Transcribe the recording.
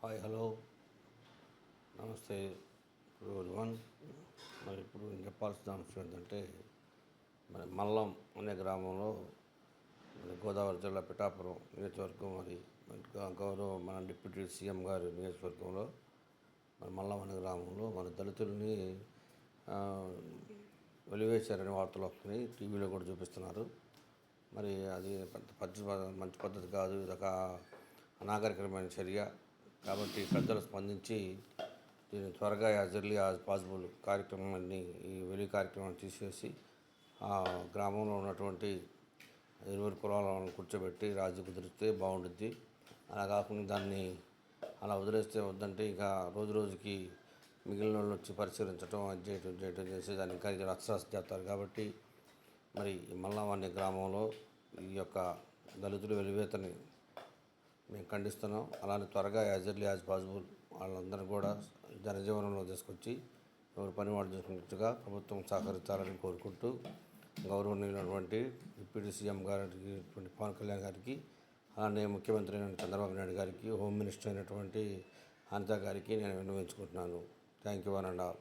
Hi hello నమస్తే one. మరి ఇప్పుడు నేను చెప్పాల్సిన అంశం ఏంటంటే, మరి మల్లం అనే గ్రామంలో మరి గోదావరి జిల్లా పిఠాపురం నియోజకవర్గం, మరి గౌరవ మన డిప్యూటీ సీఎం గారి నియోజకవర్గంలో మరి మల్లం అనే గ్రామంలో మన దళితుల్ని వెలివేశారనే వార్తలు వస్తున్నాయి, టీవీలో కూడా చూపిస్తున్నారు. మరి అది మంచి పద్ధతి కాదు, ఇదొక అనాగరికమైన చర్య. కాబట్టి పెద్దలు స్పందించి దీన్ని త్వరగా యాజ్ ఎర్లీ యాజ్ పాసిబుల్ కార్యక్రమాన్ని, ఈ వెలి కార్యక్రమాన్ని తీసేసి ఆ గ్రామంలో ఉన్నటువంటి ఇరువురు కులాలను కూర్చోబెట్టి రాజీ కుదిరిస్తే బాగుండుద్ది. అలా కాకుండా దాన్ని అలా వదిలేస్తే వద్దంటే ఇక రోజు రోజుకి మిగిలిన వాళ్ళు వచ్చి పరిశీలించడం, అది చేయటం చేసి దాన్ని ఇంకా రచ్చరచ్చ చేస్తారు. కాబట్టి మరి మల్లం అనే గ్రామంలో ఈ యొక్క దళితుల వెలివేతని మేము ఖండిస్తున్నాం. అలానే త్వరగా యాజ్ ఎర్లీ యాజ్ పాసిబుల్ వాళ్ళందరూ కూడా జనజీవనంలో తీసుకొచ్చి ఎవరు పని వాళ్ళు చేసుకున్నట్టుగా ప్రభుత్వం సహకరించాలని కోరుకుంటూ, గౌరవనీయులైనటువంటి డిప్యూటీ సీఎం గారికి పవన్ కళ్యాణ్ గారికి, అలానే ముఖ్యమంత్రి అయిన చంద్రబాబు నాయుడు గారికి, హోమ్ మినిస్టర్ అయినటువంటి అనిత గారికి నేను విన్నవించుకుంటున్నాను. Thank you one and all.